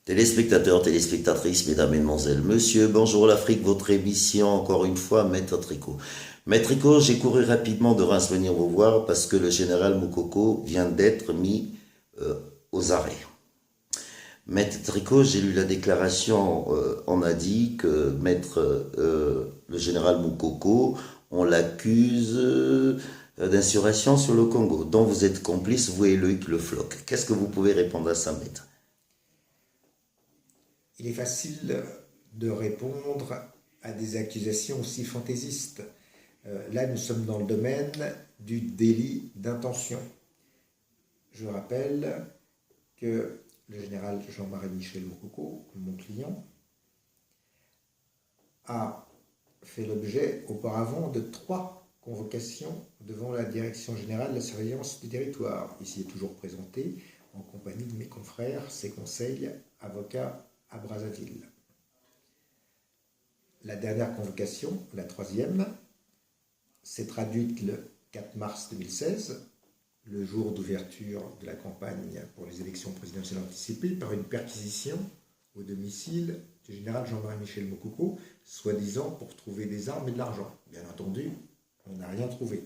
Téléspectateurs, téléspectatrices, mesdames, mesdemoiselles, monsieur, bonjour l'Afrique, votre émission, encore une fois, Maître Tricot. Maître Tricot, j'ai couru rapidement de Reims venir vous voir parce que le général Moukoko vient d'être mis aux arrêts. Maître Tricot, j'ai lu la déclaration, on a dit que le général Moukoko, on l'accuse d'insurrection sur le Congo, dont vous êtes complice, vous et Loïc Le Floch. Qu'est-ce que vous pouvez répondre à ça, maître? Il est facile de répondre à des accusations aussi fantaisistes. Là, nous sommes dans le domaine du délit d'intention. Je rappelle que le général Jean-Marie Michel Moukoko, mon client, a fait l'objet auparavant de 3 convocations devant la Direction générale de la surveillance du territoire. Ici est toujours présenté en compagnie de mes confrères, ses conseils, avocats à Brazzaville. La dernière convocation, la 3e, s'est traduite le 4 mars 2016, le jour d'ouverture de la campagne pour les élections présidentielles anticipées, par une perquisition au domicile du général Jean-Marie Michel Moukoko, soi-disant pour trouver des armes et de l'argent. Bien entendu, on n'a rien trouvé.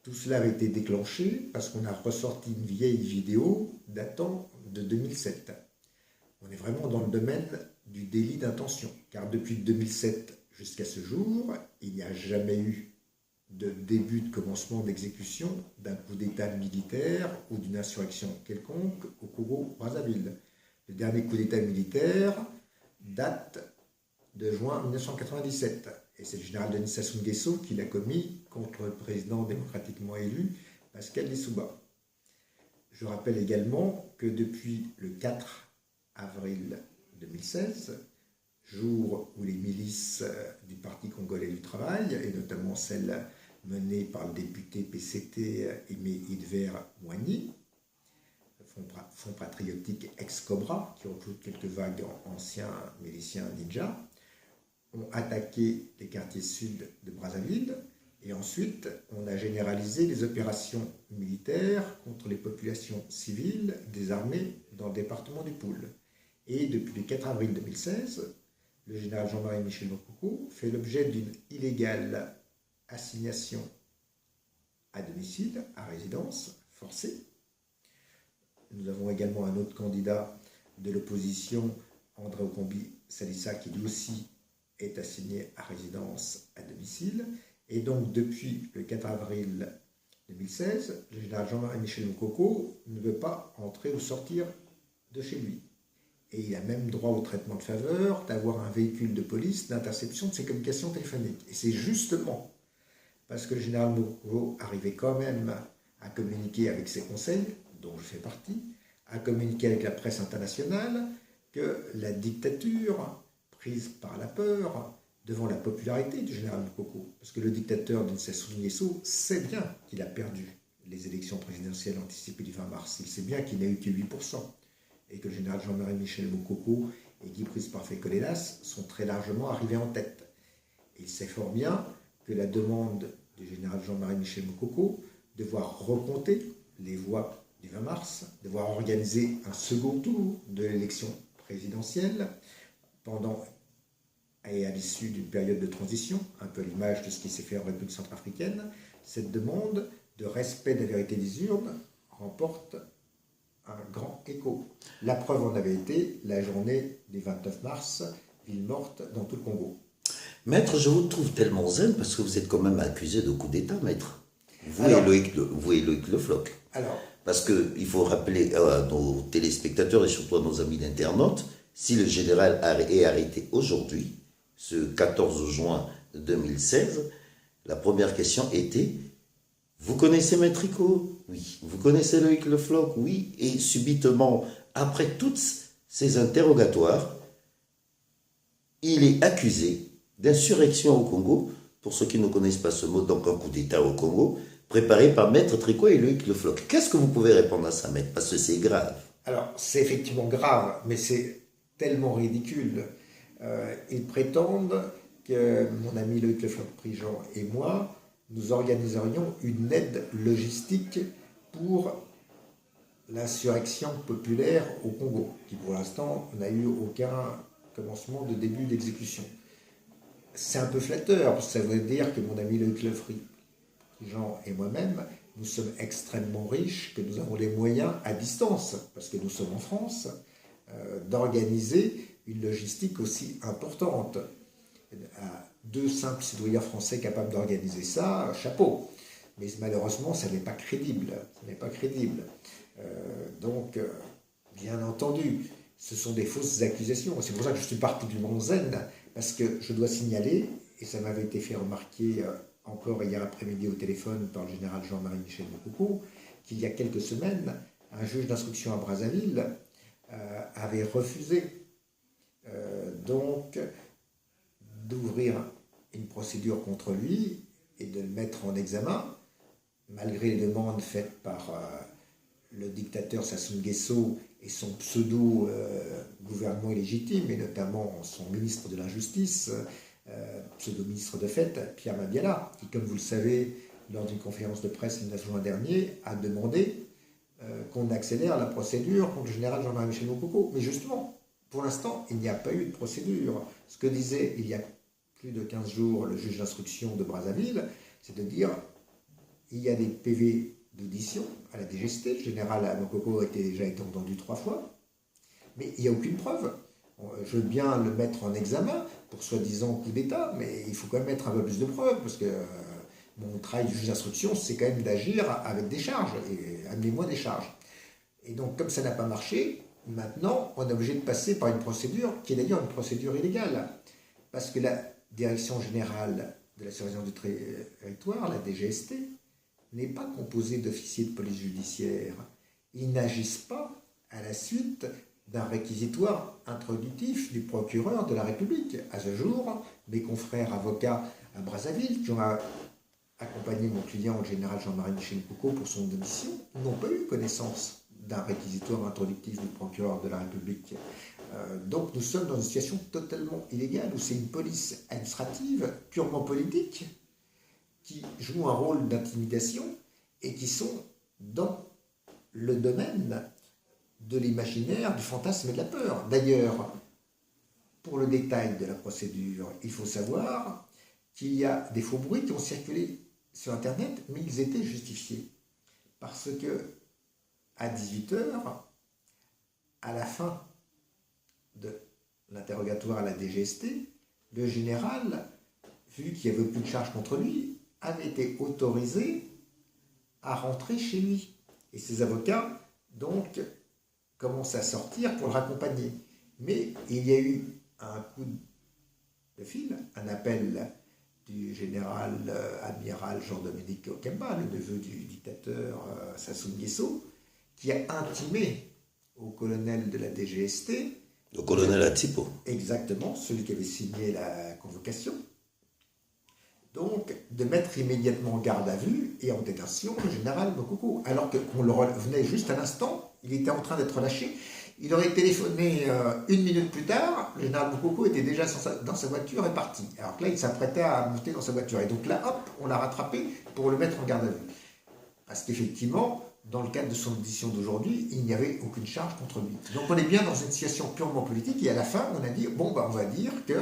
Tout cela avait été déclenché parce qu'on a ressorti une vieille vidéo datant de 2007. On est vraiment dans le domaine du délit d'intention, car depuis 2007 jusqu'à ce jour, il n'y a jamais eu de début de commencement d'exécution d'un coup d'État militaire ou d'une insurrection quelconque au Congo-Brazzaville. Le dernier coup d'État militaire date de juin 1997, et c'est le général Denis Sassou Nguesso qui l'a commis contre le président démocratiquement élu, Pascal Lissouba. Je rappelle également que depuis le 4 avril 2016, jour où les milices du Parti congolais du travail, et notamment celles menées par le député PCT Aimé Hidver Moigny, Fonds patriotique ex-Cobra, qui recrute quelques vagues anciens miliciens ninja, ont attaqué les quartiers sud de Brazzaville, et ensuite on a généralisé les opérations militaires contre les populations civiles désarmées dans le département du Poul. Et depuis le 4 avril 2016, le général Jean-Marie Michel Moukoko fait l'objet d'une illégale assignation à domicile, à résidence forcée. Nous avons également un autre candidat de l'opposition, André Okombi Salissa, qui lui aussi est assigné à résidence à domicile. Et donc, depuis le 4 avril 2016, le général Jean-Marie Michel Moukoko ne veut pas entrer ou sortir de chez lui. Et il a même droit au traitement de faveur d'avoir un véhicule de police d'interception de ses communications téléphoniques. Et c'est justement parce que le général Moukoko arrivait quand même à communiquer avec ses conseils, dont je fais partie, à communiquer avec la presse internationale, que la dictature, prise par la peur, devant la popularité du général Moukoko, parce que le dictateur Denis Sassou Nguesso sait bien qu'il a perdu les élections présidentielles anticipées du 20 mars. Il sait bien qu'il n'a eu que 8%. Et que le général Jean-Marie Michel Moukoko et Guy Brice Parfait-Colélas sont très largement arrivés en tête. Et il sait fort bien que la demande du général Jean-Marie Michel Moukoko de voir recompter les voix du 20 mars, de voir organiser un second tour de l'élection présidentielle pendant et à l'issue d'une période de transition, un peu à l'image de ce qui s'est fait en République centrafricaine, cette demande de respect de la vérité des urnes remporte un grand écho. La preuve en avait été la journée du 29 mars, ville morte dans tout le Congo. Maître, je vous trouve tellement zen parce que vous êtes quand même accusé de coup d'État, maître. Vous et Loïc Le Floch. Alors, parce qu'il faut rappeler à nos téléspectateurs et surtout à nos amis d'internautes, si le général est arrêté aujourd'hui, ce 14 juin 2016, la première question était: vous connaissez Maître Tricot? Oui. Vous connaissez Loïc Le Floch? Oui. Et subitement, après toutes ces interrogatoires, il est accusé d'insurrection au Congo, pour ceux qui ne connaissent pas ce mot, donc un coup d'État au Congo, préparé par Maître Tricot et Loïc Le Floch. Qu'est-ce que vous pouvez répondre à ça, maître? Parce que c'est grave. Alors, c'est effectivement grave, mais c'est tellement ridicule. Ils prétendent que mon ami Loïc Le Floch-Prigent et moi, nous organiserions une aide logistique pour l'insurrection populaire au Congo, qui pour l'instant n'a eu aucun commencement de début d'exécution. C'est un peu flatteur, parce que ça veut dire que mon ami Loïc Jean et moi-même, nous sommes extrêmement riches, que nous avons les moyens à distance, parce que nous sommes en France, d'organiser une logistique aussi importante. Deux simples citoyens français capables d'organiser ça, chapeau. Mais malheureusement, ça n'est pas crédible. Ça n'est pas crédible. Donc, bien entendu, ce sont des fausses accusations. C'est pour ça que je suis particulièrement zen, parce que je dois signaler, et ça m'avait été fait remarquer encore hier après-midi au téléphone par le général Jean-Marie Michel Moukoko, qu'il y a quelques semaines, un juge d'instruction à Brazzaville avait refusé donc d'ouvrir une procédure contre lui et de le mettre en examen, malgré les demandes faites par le dictateur Sassou Nguesso et son pseudo-gouvernement illégitime, et notamment son ministre de la Justice, pseudo-ministre de fait, Pierre Mabiala, qui, comme vous le savez, lors d'une conférence de presse le 9 juin dernier, a demandé qu'on accélère la procédure contre le général Jean-Marie Michel Moukoko. Mais justement, pour l'instant, il n'y a pas eu de procédure. Ce que disait il y a plus de 15 jours le juge d'instruction de Brazzaville, c'est de dire il y a des PV d'audition à la DGST, le général Moukoko a déjà été entendu 3 fois, mais il n'y a aucune preuve. Je veux bien le mettre en examen pour soi-disant coup d'État, mais il faut quand même mettre un peu plus de preuves, parce que mon travail de juge d'instruction, c'est quand même d'agir avec des charges, et amenez-moi des charges. Et donc, comme ça n'a pas marché, maintenant, on est obligé de passer par une procédure, qui est d'ailleurs une procédure illégale, parce que la Direction Générale de la Surveillance du Territoire, la DGST, n'est pas composée d'officiers de police judiciaire. Ils n'agissent pas à la suite d'un réquisitoire introductif du procureur de la République. À ce jour, mes confrères avocats à Brazzaville, qui ont accompagné mon client, le général Jean-Marie Michel Moukoko, pour son audition, n'ont pas eu connaissance d'un réquisitoire introductif du procureur de la République. Donc nous sommes dans une situation totalement illégale, où c'est une police administrative purement politique qui joue un rôle d'intimidation et qui sont dans le domaine de l'imaginaire, du fantasme et de la peur. D'ailleurs, pour le détail de la procédure, il faut savoir qu'il y a des faux bruits qui ont circulé sur Internet, mais ils étaient justifiés. Parce que, à 18h, à la fin de l'interrogatoire à la DGST, le général, vu qu'il n'y avait plus de charge contre lui, avait été autorisé à rentrer chez lui. Et ses avocats, donc, commencent à sortir pour le raccompagner. Mais il y a eu un coup de fil, un appel du général amiral Jean-Dominique Okemba, le neveu du dictateur Sassou Nguesso, qui a intimé au colonel de la DGST, le colonel Atipo, exactement, celui qui avait signé la convocation, donc de mettre immédiatement en garde à vue et en détention le général Moukoko, alors qu'on le revenait juste à l'instant, il était en train d'être lâché. Il aurait téléphoné 1 minute plus tard, le général Moukoko était déjà dans sa voiture et parti. Alors que là, il s'apprêtait à monter dans sa voiture. Et donc là, hop, on l'a rattrapé pour le mettre en garde à vue. Parce qu'effectivement, dans le cadre de son audition d'aujourd'hui, il n'y avait aucune charge contre lui. Donc on est bien dans une situation purement politique, et à la fin, on a dit, bon, on va dire que,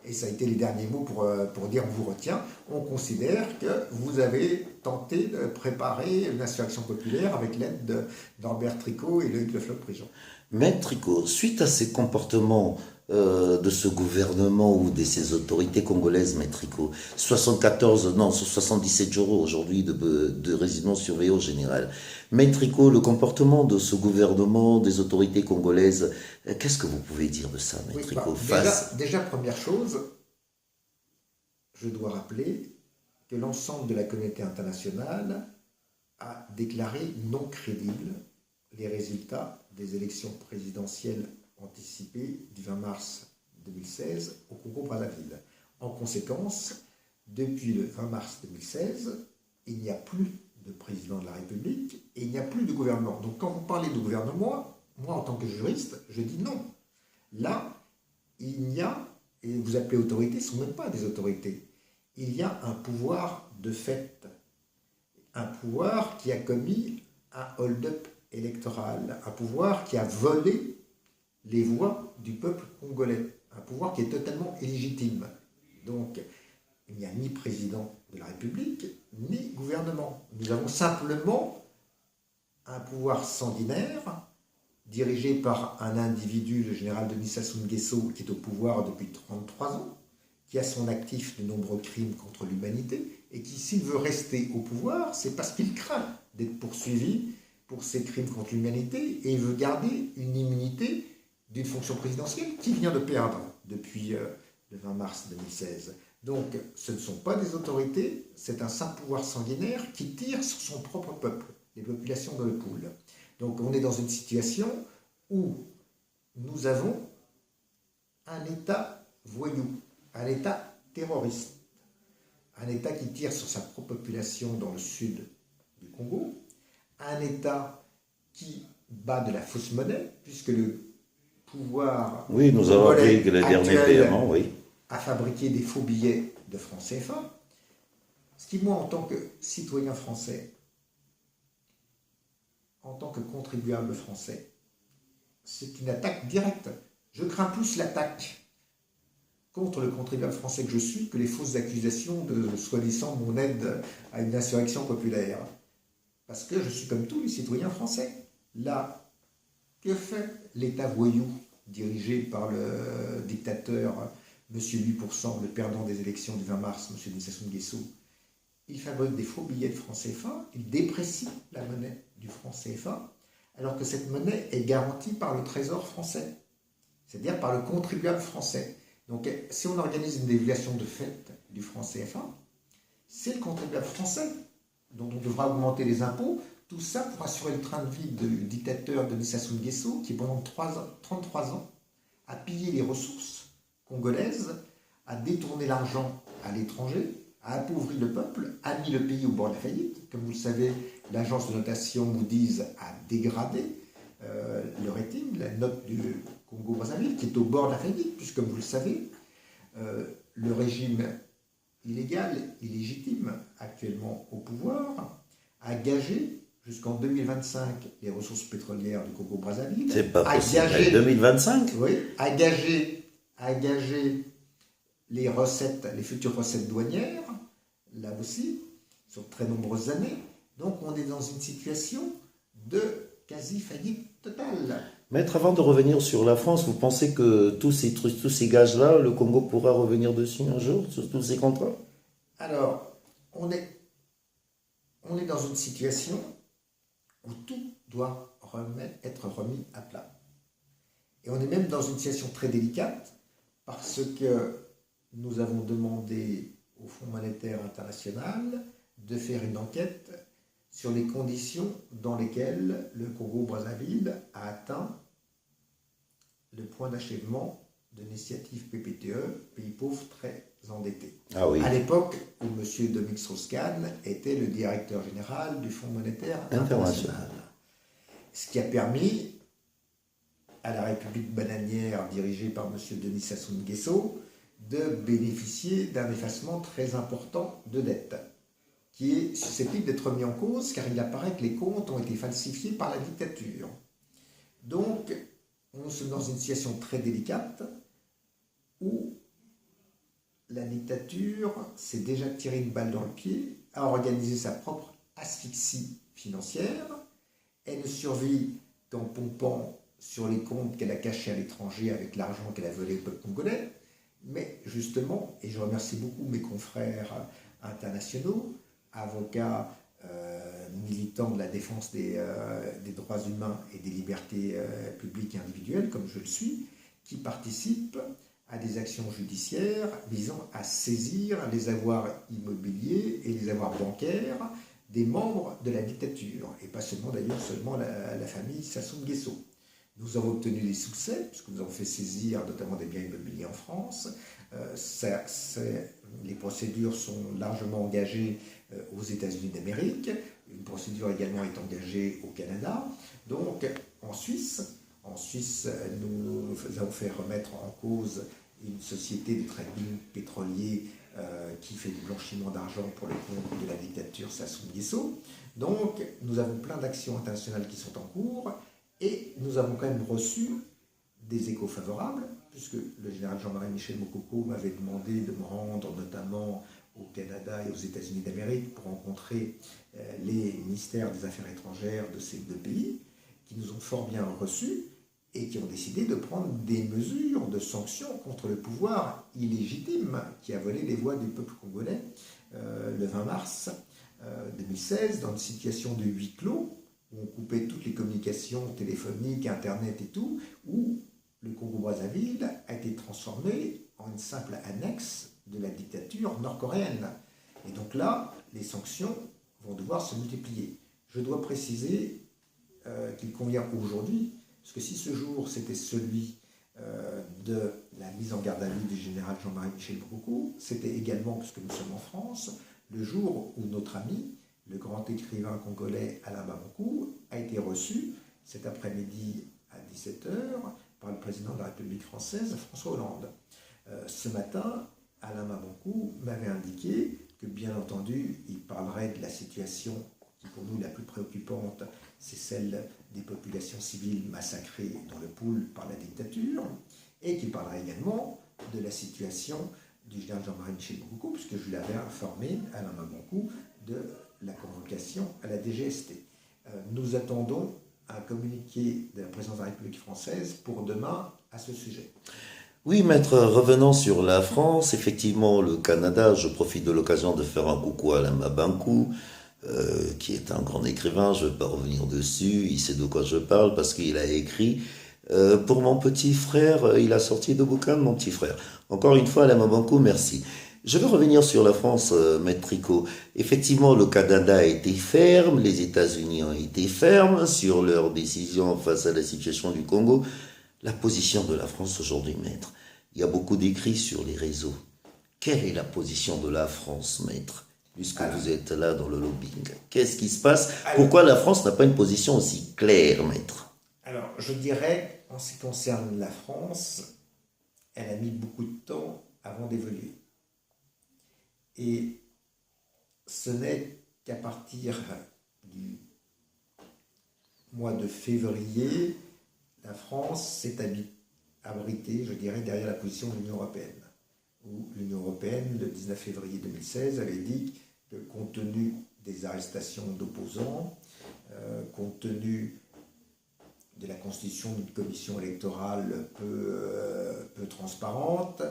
et ça a été les derniers mots pour dire on vous retient, on considère que vous avez tenté de préparer une insurrection populaire avec l'aide d'Ambert Tricot et Loïc Le Floch-Prigent. Maître Tricot, suite à ces comportements de ce gouvernement ou de ces autorités congolaises, Maître Tricot, 77 jours aujourd'hui de résidence surveillée au général. Maître Tricot, le comportement de ce gouvernement, des autorités congolaises, qu'est-ce que vous pouvez dire de ça, Maître Tricot? Déjà, première chose, je dois rappeler que l'ensemble de la communauté internationale a déclaré non crédibles les résultats des élections présidentielles anticipées du 20 mars 2016 au Congo-Brazzaville. En conséquence, depuis le 20 mars 2016, il n'y a plus de président de la République et il n'y a plus de gouvernement. Donc quand vous parlez de gouvernement, moi en tant que juriste, je dis non. Là, il y a, et vous appelez autorités, ce ne sont même pas des autorités, il y a un pouvoir de fait, un pouvoir qui a commis un hold-up électoral, un pouvoir qui a volé les voix du peuple congolais, un pouvoir qui est totalement illégitime. Donc, il n'y a ni président de la République, ni gouvernement. Nous avons simplement un pouvoir sanguinaire, dirigé par un individu, le général Denis Sassou Nguesso, qui est au pouvoir depuis 33 ans, qui a son actif de nombreux crimes contre l'humanité, et qui, s'il veut rester au pouvoir, c'est parce qu'il craint d'être poursuivi pour ses crimes contre l'humanité, et il veut garder une immunité d'une fonction présidentielle qu'il vient de perdre depuis le 20 mars 2016. Donc, ce ne sont pas des autorités, c'est un simple pouvoir sanguinaire qui tire sur son propre peuple, les populations de le pool. Donc, on est dans une situation où nous avons un État voyou, un État terroriste, un État qui tire sur sa propre population dans le sud du Congo, un État qui bat de la fausse monnaie, puisque le pouvoir Oui, nous avons appris que le dernier paiement, oui. a fabriqué des faux billets de francs CFA. Ce qui, moi, en tant que citoyen français, en tant que contribuable français, c'est une attaque directe. Je crains plus l'attaque contre le contribuable français que je suis que les fausses accusations de soi-disant mon aide à une insurrection populaire. Parce que je suis comme tous les citoyens français. Là, que fait l'État voyou dirigé par le dictateur M. 8%, le perdant des élections du 20 mars, M. Denis Sassou Nguesso? Il fabrique des faux billets de francs CFA, il déprécie la monnaie du franc CFA, alors que cette monnaie est garantie par le Trésor français, c'est-à-dire par le contribuable français. Donc, si on organise une dévaluation de fait du franc CFA, c'est le contribuable français dont on devra augmenter les impôts, tout ça pour assurer le train de vie du dictateur Denis Sassou Nguesso, qui pendant 33 ans a pillé les ressources congolaises, a détourné l'argent à l'étranger, a appauvri le peuple, a mis le pays au bord de la faillite. Comme vous le savez, l'agence de notation Moody's a dégradé le rating, la note du Congo-Brazzaville, qui est au bord de la faillite, puisque, comme vous le savez, le régime illégal, illégitime, actuellement au pouvoir, a gagé jusqu'en 2025 les ressources pétrolières du Congo-Brazzaville. C'est pas possible. 2025 ? Oui, a gagé les recettes, les futures recettes douanières, là aussi, sur très nombreuses années. Donc on est dans une situation de quasi-faillite totale. Maître, avant de revenir sur la France, vous pensez que tous ces trucs, tous ces gages-là, le Congo pourra revenir dessus un jour, sur tous ces contrats? Alors, on est dans une situation où tout doit être remis à plat. Et on est même dans une situation très délicate parce que nous avons demandé au Fonds monétaire international de faire une enquête sur les conditions dans lesquelles le Congo-Brazzaville a atteint le point d'achèvement de l'initiative PPTE, pays pauvres très endettés. Ah oui. À l'époque où M. Dominique Strauss-Kahn était le directeur général du Fonds monétaire international. Ce qui a permis à la République bananière dirigée par M. Denis Sassou Nguesso de bénéficier d'un effacement très important de dette, qui est susceptible d'être mis en cause car il apparaît que les comptes ont été falsifiés par la dictature. Donc, nous sommes dans une situation très délicate où la dictature s'est déjà tiré une balle dans le pied, a organisé sa propre asphyxie financière. Elle ne survit qu'en pompant sur les comptes qu'elle a cachés à l'étranger avec l'argent qu'elle a volé au peuple congolais. Mais justement, et je remercie beaucoup mes confrères internationaux, avocats, militants de la défense des droits humains et des libertés publiques et individuelles, comme je le suis, qui participent à des actions judiciaires visant à saisir les avoirs immobiliers et les avoirs bancaires des membres de la dictature, et pas seulement d'ailleurs la famille Sassou Nguesso. Nous avons obtenu des succès, puisque nous avons fait saisir notamment des biens immobiliers en France. Les procédures sont largement engagées aux États-Unis d'Amérique. Une procédure également est engagée au Canada. Donc, en Suisse, nous avons fait remettre en cause une société de trading pétrolier qui fait du blanchiment d'argent pour le compte de la dictature Sassou Nguesso. Donc, nous avons plein d'actions internationales qui sont en cours et nous avons quand même reçu des échos favorables, puisque le général Jean-Marie Michel Mokoko m'avait demandé de me rendre notamment au Canada et aux États-Unis d'Amérique pour rencontrer les ministères des Affaires étrangères de ces deux pays, qui nous ont fort bien reçus et qui ont décidé de prendre des mesures de sanctions contre le pouvoir illégitime qui a volé les voix du peuple congolais le 20 mars 2016, dans une situation de huis clos, où on coupait toutes les communications téléphoniques, Internet et tout, où le Congo-Brazzaville a été transformé en une simple annexe de la dictature nord-coréenne. Et donc là, les sanctions vont devoir se multiplier. Je dois préciser qu'il convient aujourd'hui, parce que si ce jour c'était celui de la mise en garde à vue du général Jean-Marie Michel Mokoko, c'était également, puisque nous sommes en France, le jour où notre ami, le grand écrivain congolais Alain Mabankou, a été reçu cet après-midi à 17h par le président de la République française, François Hollande. Ce matin, Alain Mabankou m'avait indiqué que, bien entendu, il parlerait de la situation qui, pour nous, est la plus préoccupante, c'est celle des populations civiles massacrées dans le Poul par la dictature, et qu'il parlerait également de la situation du général Jean-Marie Michel Mokoko, puisque je l'avais informé, Alain Mabankou, de la convocation à la DGST. Nous attendons un communiqué de la présidence de la République française pour demain à ce sujet. Oui, maître, revenons sur la France. Effectivement, le Canada, je profite de l'occasion de faire un coucou à Alain Mabankou, qui est un grand écrivain, je ne vais pas revenir dessus, il sait de quoi je parle parce qu'il a écrit. Pour mon petit frère, il a sorti deux bouquins de mon petit frère. Encore une fois, Alain Mabankou, merci. Je veux revenir sur la France, maître Tricot. Effectivement, le Canada a été ferme, les États-Unis ont été fermes sur leur décision face à la situation du Congo. La position de la France aujourd'hui, maître, il y a beaucoup d'écrits sur les réseaux. Quelle est la position de la France, maître, puisque vous êtes là dans le lobbying? Qu'est-ce qui se passe? Pourquoi la France n'a pas une position aussi claire, maître? Alors, je dirais, en ce qui concerne la France, elle a mis beaucoup de temps avant d'évoluer. Et ce n'est qu'à partir du mois de février, la France s'est abritée, je dirais, derrière la position de l'Union européenne. Où l'Union européenne, le 19 février 2016, avait dit que compte tenu des arrestations d'opposants, compte tenu de la constitution d'une commission électorale peu transparente,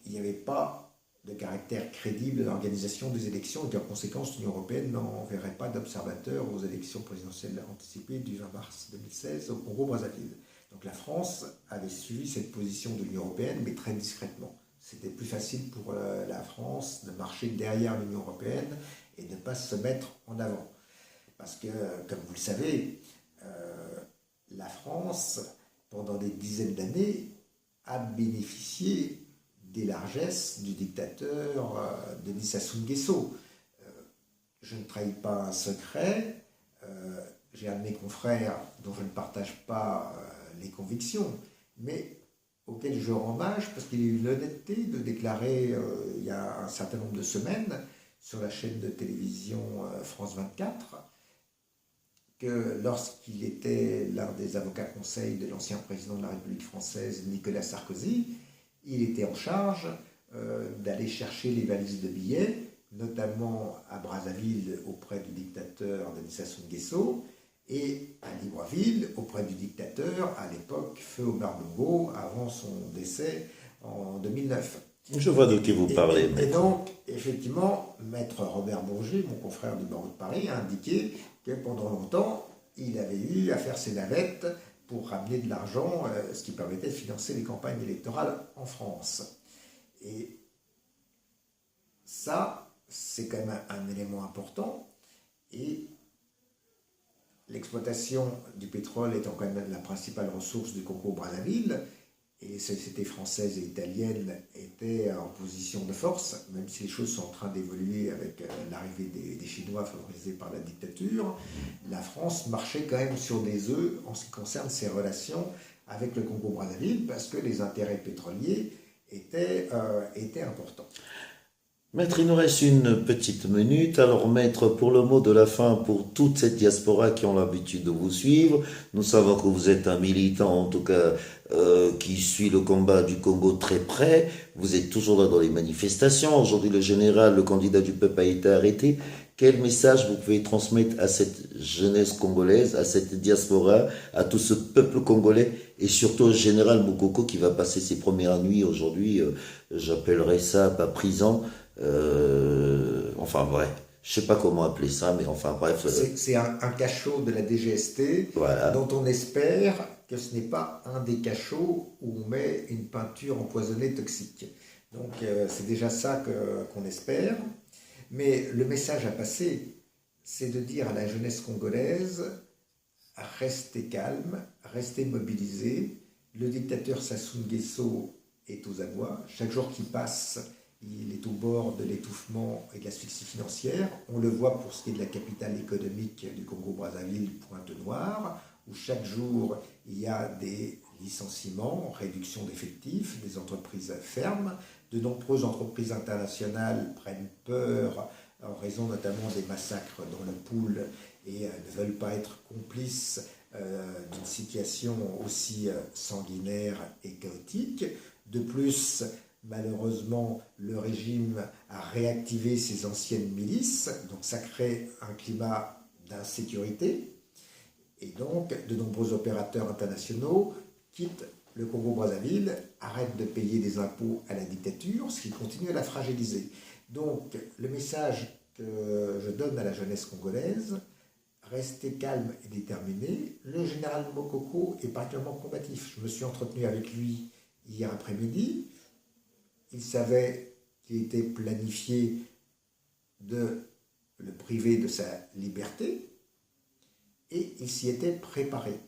il n'y avait pas de caractère crédible de l'organisation des élections et qu'en conséquence l'Union européenne n'enverrait pas d'observateurs aux élections présidentielles anticipées du 20 mars 2016 au Congo-Brazzaville. Donc la France avait suivi cette position de l'Union européenne, mais très discrètement. C'était plus facile pour la France de marcher derrière l'Union européenne et de ne pas se mettre en avant. Parce que, comme vous le savez, la France, pendant des dizaines d'années, a bénéficié des largesses du dictateur Denis Sassou Nguesso. Je ne trahis pas un secret. J'ai un de mes confrères dont je ne partage pas les convictions, mais auquel je rends hommage parce qu'il a eu l'honnêteté de déclarer il y a un certain nombre de semaines sur la chaîne de télévision France 24 que lorsqu'il était l'un des avocats conseils de l'ancien président de la République française, Nicolas Sarkozy, il était en charge d'aller chercher les valises de billets, notamment à Brazzaville auprès du dictateur Denis Sassou Nguesso et à Libreville auprès du dictateur, à l'époque, Feu Omar Bongo, avant son décès en 2009. Je vois de qui vous parlez. Et donc, effectivement, maître Robert Bourget, mon confrère du barreau de Paris, a indiqué que pendant longtemps, il avait eu à faire ses navettes pour ramener de l'argent, ce qui permettait de financer les campagnes électorales en France. Et ça, c'est quand même un élément important. Et l'exploitation du pétrole étant quand même la principale ressource du Congo-Brazzaville, et les sociétés françaises et italiennes étaient en position de force, même si les choses sont en train d'évoluer avec l'arrivée des Chinois favorisés par la dictature, la France marchait quand même sur des œufs en ce qui concerne ses relations avec le Congo-Brazzaville parce que les intérêts pétroliers étaient importants. Maître, il nous reste une petite minute. Alors, maître, pour le mot de la fin, pour toute cette diaspora qui ont l'habitude de vous suivre, nous savons que vous êtes un militant, en tout cas, qui suit le combat du Congo très près. Vous êtes toujours là dans les manifestations. Aujourd'hui, le général, le candidat du peuple, a été arrêté. Quel message vous pouvez transmettre à cette jeunesse congolaise, à cette diaspora, à tout ce peuple congolais et surtout au général Moukoko qui va passer ses premières nuits aujourd'hui, j'appellerais ça pas prison, enfin bref, je sais pas comment appeler ça, mais enfin bref. C'est un cachot de la DGST Voilà. dont on espère que ce n'est pas un des cachots où on met une peinture empoisonnée toxique. Donc c'est déjà ça qu'on espère. Mais le message à passer, c'est de dire à la jeunesse congolaise, restez calme, restez mobilisés. Le dictateur Sassou Nguesso est aux abois. Chaque jour qui passe, il est au bord de l'étouffement et de l'asphyxie financière. On le voit pour ce qui est de la capitale économique du Congo-Brazzaville, Pointe-Noire, où chaque jour, il y a des licenciements, réduction d'effectifs, des entreprises ferment. De nombreuses entreprises internationales prennent peur en raison notamment des massacres dans le Pool et ne veulent pas être complices d'une situation aussi sanguinaire et chaotique. De plus, malheureusement, le régime a réactivé ses anciennes milices, donc ça crée un climat d'insécurité. Et donc, de nombreux opérateurs internationaux quittent le Congo-Brazzaville, arrêtent de payer des impôts à la dictature, ce qui continue à la fragiliser. Donc, le message que je donne à la jeunesse congolaise, restez calme et déterminé. Le général Mokoko est particulièrement combatif. Je me suis entretenu avec lui hier après-midi. Il savait qu'il était planifié de le priver de sa liberté et il s'y était préparé.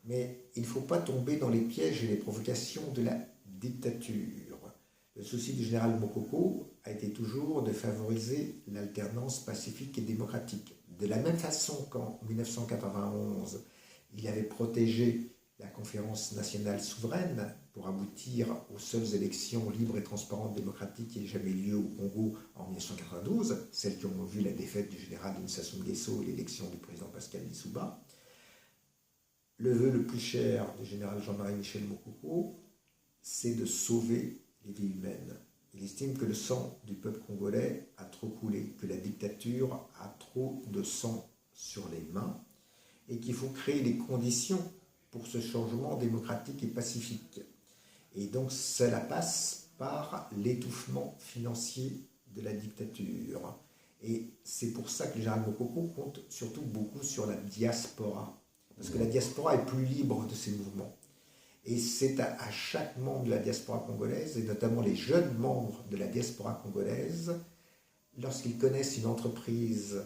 Mais il ne faut pas tomber dans les pièges et les provocations de la dictature. Le souci du général Mokoko a été toujours de favoriser l'alternance pacifique et démocratique. De la même façon qu'en 1991, il avait protégé la conférence nationale souveraine pour aboutir aux seules élections libres et transparentes démocratiques qui aient jamais eu lieu au Congo en 1992, celles qui ont vu la défaite du général Sassou Nguesso et l'élection du président Pascal Lissouba. Le vœu le plus cher du général Jean-Marie Michel Mokoko, c'est de sauver les vies humaines. Il estime que le sang du peuple congolais a trop coulé, que la dictature a trop de sang sur les mains et qu'il faut créer les conditions pour ce changement démocratique et pacifique. Et donc cela passe par l'étouffement financier de la dictature. Et c'est pour ça que le général Mokoko compte surtout beaucoup sur la diaspora. Parce que la diaspora est plus libre de ses mouvements. Et c'est à chaque membre de la diaspora congolaise, et notamment les jeunes membres de la diaspora congolaise, lorsqu'ils connaissent une entreprise,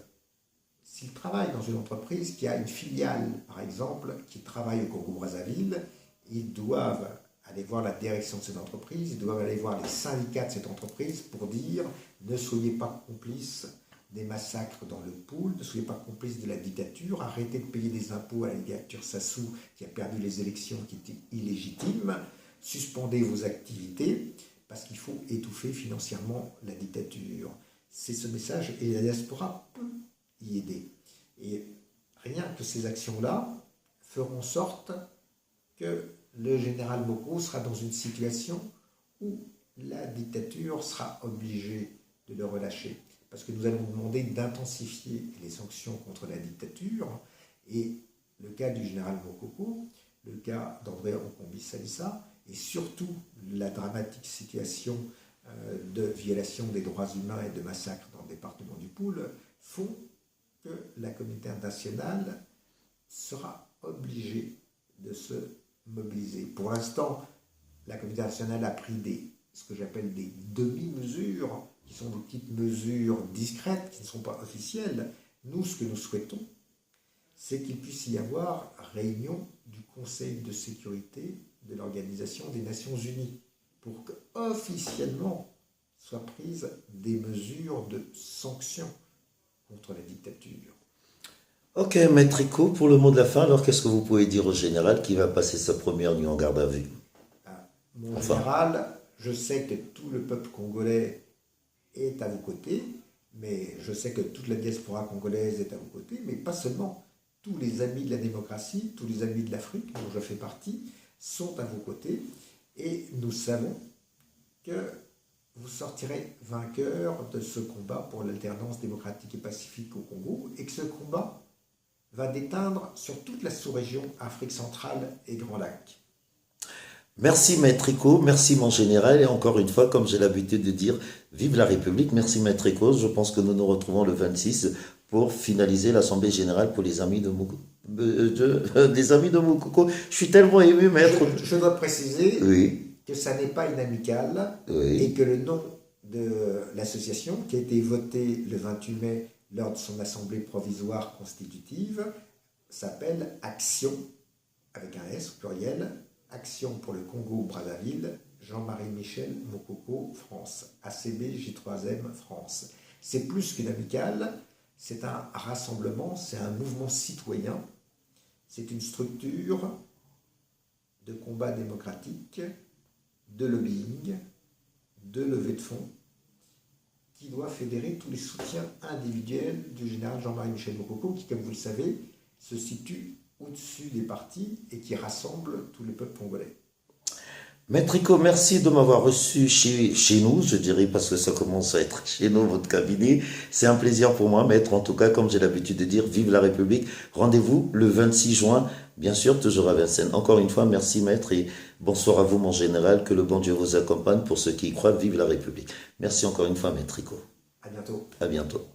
s'ils travaillent dans une entreprise qui a une filiale, par exemple, qui travaille au Congo-Brazzaville, ils doivent aller voir la direction de cette entreprise, ils doivent aller voir les syndicats de cette entreprise pour dire « ne soyez pas complices des massacres dans le Pool, ne soyez pas complices de la dictature, arrêtez de payer des impôts à la dictature Sassou qui a perdu les élections qui étaient illégitimes, suspendez vos activités parce qu'il faut étouffer financièrement la dictature. » C'est ce message et la diaspora peut y aider. Et rien que ces actions-là feront en sorte que le général Mokoko sera dans une situation où la dictature sera obligée de le relâcher. Parce que nous allons demander d'intensifier les sanctions contre la dictature. Et le cas du général Mokoko, le cas d'André Nkombi-Salissa, et surtout la dramatique situation de violation des droits humains et de massacres dans le département du Pool, font que la communauté internationale sera obligée de se mobiliser. Pour l'instant, la communauté internationale a pris ce que j'appelle des demi-mesures, qui sont des petites mesures discrètes, qui ne sont pas officielles. Nous, ce que nous souhaitons, c'est qu'il puisse y avoir réunion du Conseil de sécurité de l'Organisation des Nations Unies, pour qu'officiellement soient prises des mesures de sanction contre la dictature. Ok, Maître Rico, pour le mot de la fin, alors qu'est-ce que vous pouvez dire au général qui va passer sa première nuit en garde à vue? Ah, mon Enfin, général, je sais que tout le peuple congolais est à vos côtés, mais je sais que toute la diaspora congolaise est à vos côtés, mais pas seulement. Tous les amis de la démocratie, tous les amis de l'Afrique, dont je fais partie, sont à vos côtés, et nous savons que vous sortirez vainqueur de ce combat pour l'alternance démocratique et pacifique au Congo, et que ce combat va déteindre sur toute la sous-région Afrique centrale et Grand Lac. merci Maître Rico, merci mon général, et encore une fois, comme j'ai l'habitude de dire, vive la République, merci Maître Rico, je pense que nous nous retrouvons le 26 pour finaliser l'Assemblée Générale pour les amis de Moukoko. Les amis de Moukoko, je suis tellement ému, Maître. Je dois préciser Oui, que ça n'est pas une amicale et oui. que le nom de l'association, qui a été voté le 28 mai lors de son assemblée provisoire constitutive, s'appelle Action, avec un S au pluriel, Action pour le Congo-Brazzaville, Jean-Marie Michel Mokoko, France, ACB J3M, France. C'est plus qu'une amicale, c'est un rassemblement, c'est un mouvement citoyen, c'est une structure de combat démocratique, de lobbying, de levée de fonds, qui doit fédérer tous les soutiens individuels du général Jean-Marie Michel Mokoko, qui, comme vous le savez, se situe au-dessus des partis et qui rassemble tout le peuple congolais. Maître Rico, merci de m'avoir reçu chez nous, je dirais, parce que ça commence à être chez nous, votre cabinet. C'est un plaisir pour moi, maître. En tout cas, comme j'ai l'habitude de dire, vive la République. Rendez-vous le 26 juin, bien sûr, toujours à Vincennes. Encore une fois, merci, maître, et bonsoir à vous, mon général. Que le bon Dieu vous accompagne pour ceux qui y croient. Vive la République. Merci encore une fois, maître Rico. À bientôt. À bientôt.